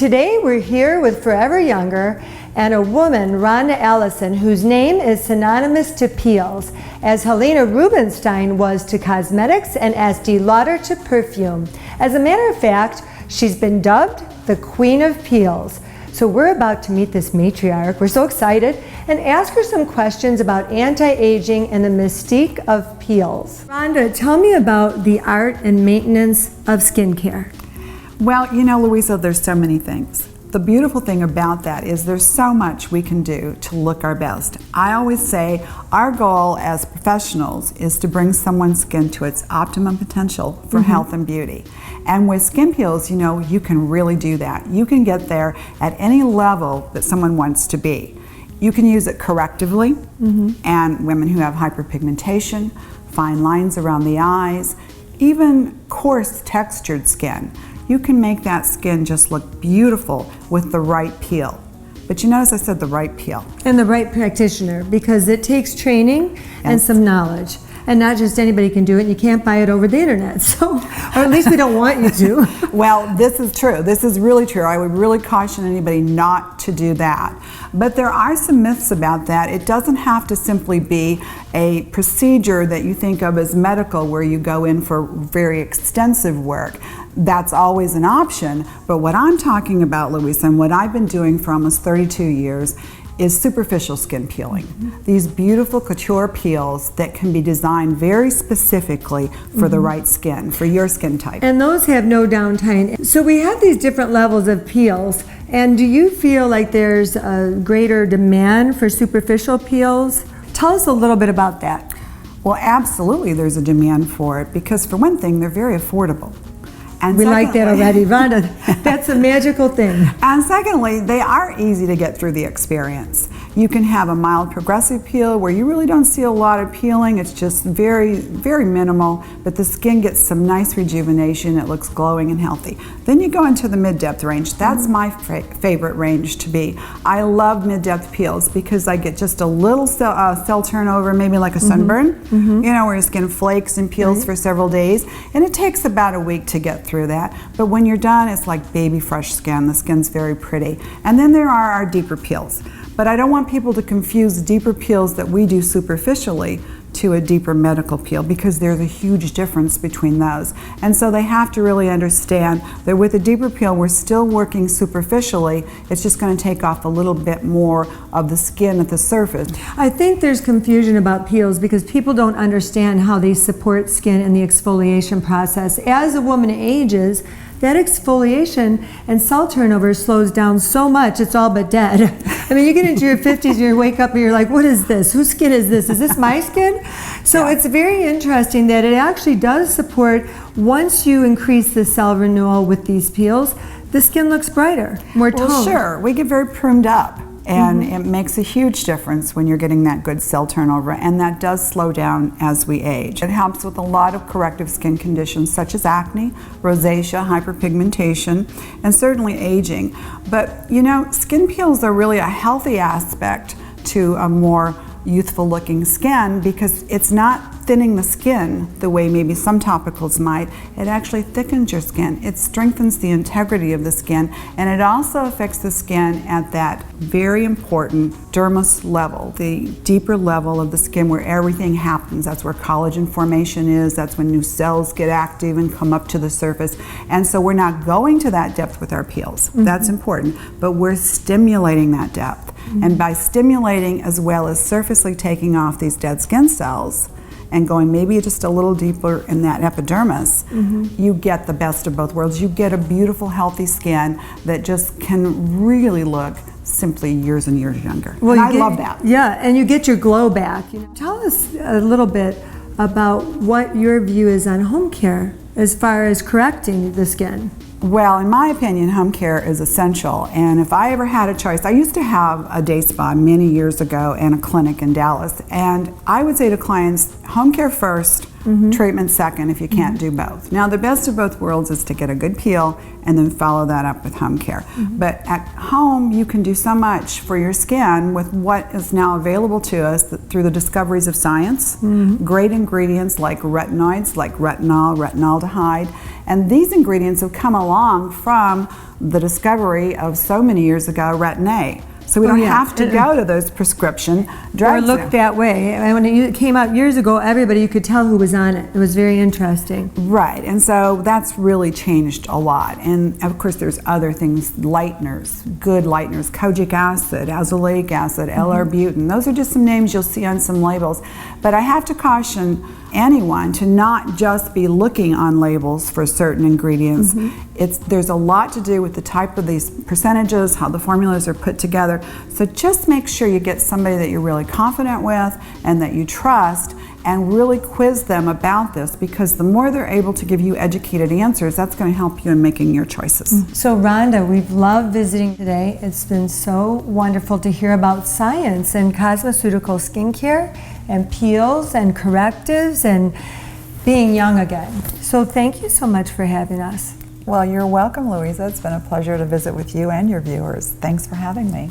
Today we're here with Forever Younger and a woman, Rhonda Allison, whose name is synonymous to peels, as Helena Rubinstein was to cosmetics and Estee Lauder to perfume. As a matter of fact, she's been dubbed the Queen of Peels. So we're about to meet this matriarch, we're so excited, and ask her some questions about anti-aging and the mystique of peels. Rhonda, tell me about the art and maintenance of skincare. Well, you know, Louisa, there's so many things. The beautiful thing about that is there's so much we can do to look our best. I always say our goal as professionals is to bring someone's skin to its optimum potential for health and beauty. And with skin peels, you know, you can really do that. You can get there at any level that someone wants to be. You can use it correctively, and women who have hyperpigmentation, fine lines around the eyes, even coarse textured skin. You can make that skin just look beautiful with the right peel. But you notice I said the right peel. And the right practitioner, because it takes training and some knowledge. And not just anybody can do it, and you can't buy it over the internet, so, or at least we don't want you to. Well, this is true. This is really true. I would really caution anybody not to do that. But there are some myths about that. It doesn't have to simply be a procedure that you think of as medical, where you go in for very extensive work. That's always an option. But what I'm talking about, Louisa, and what I've been doing for almost 32 years, is superficial skin peeling. These beautiful couture peels that can be designed very specifically for the right skin, for your skin type. And those have no downtime. So we have these different levels of peels, and do you feel like there's a greater demand for superficial peels? Tell us a little bit about that. Well, absolutely there's a demand for it, because for one thing, they're very affordable. And we like that already, Rhonda. That's a magical thing. And secondly, they are easy to get through the experience. You can have a mild progressive peel where you really don't see a lot of peeling. It's just very, very minimal, but the skin gets some nice rejuvenation. It looks glowing and healthy. Then you go into the mid-depth range. That's my favorite range to be. I love mid-depth peels because I get just a little cell turnover, maybe like a sunburn, you know, where your skin flakes and peels for several days. And it takes about a week to get through that. But when you're done, it's like baby fresh skin. The skin's very pretty. And then there are our deeper peels. But I don't want people to confuse deeper peels that we do superficially to a deeper medical peel, because there's a huge difference between those. And so they have to really understand that with a deeper peel, we're still working superficially. It's just going to take off a little bit more of the skin at the surface. I think there's confusion about peels because people don't understand how they support skin in the exfoliation process. As a woman ages, that exfoliation and cell turnover slows down so much, it's all but dead. I mean, you get into your 50s and you wake up and you're like, what is this? Whose skin is this? Is this my skin? So it's very interesting that it actually does support, once you increase the cell renewal with these peels, the skin looks brighter, more toned. Well, sure. We get very pruned up. And it makes a huge difference when you're getting that good cell turnover, and that does slow down as we age. It helps with a lot of corrective skin conditions such as acne, rosacea, hyperpigmentation, and certainly aging. But you know, skin peels are really a healthy aspect to a more youthful looking skin, because it's not thinning the skin the way maybe some topicals might. It actually thickens your skin. It strengthens the integrity of the skin, and it also affects the skin at that very important dermis level, the deeper level of the skin where everything happens. That's where collagen formation is. That's when new cells get active and come up to the surface. And so we're not going to that depth with our peels. That's important, but we're stimulating that depth. And by stimulating as well as surfacely taking off these dead skin cells and going maybe just a little deeper in that epidermis, you get the best of both worlds. You get a beautiful, healthy skin that just can really look simply years and years younger. Well, and I love that. Yeah, and you get your glow back. Tell us a little bit about what your view is on home care as far as correcting the skin. Well, in my opinion, home care is essential, and if I ever had a choice, I used to have a day spa many years ago and a clinic in Dallas, and I would say to clients, home care first, treatment second if you can't do both. Now, the best of both worlds is to get a good peel and then follow that up with home care. But at home, you can do so much for your skin with what is now available to us through the discoveries of science. Great ingredients like retinoids, like retinol, retinaldehyde, And these ingredients have come along from the discovery of so many years ago, Retin-A. So we don't have to go to those prescription drugs. Or look that way. And when it came out years ago, everybody, you could tell who was on it. It was very interesting. Right, and so that's really changed a lot. And of course there's other things, lighteners, good lighteners, kojic acid, azelaic acid, L-arbutin. Those are just some names you'll see on some labels. But I have to caution anyone to not just be looking on labels for certain ingredients. There's a lot to do with the type of these percentages, how the formulas are put together. So just make sure you get somebody that you're really confident with and that you trust, and really quiz them about this, because the more they're able to give you educated answers, that's going to help you in making your choices. So Rhonda, we've loved visiting today. It's been so wonderful to hear about science and cosmeceutical skincare and peels and correctives and being young again. So thank you so much for having us. Well, you're welcome, Louisa. It's been a pleasure to visit with you and your viewers. Thanks for having me.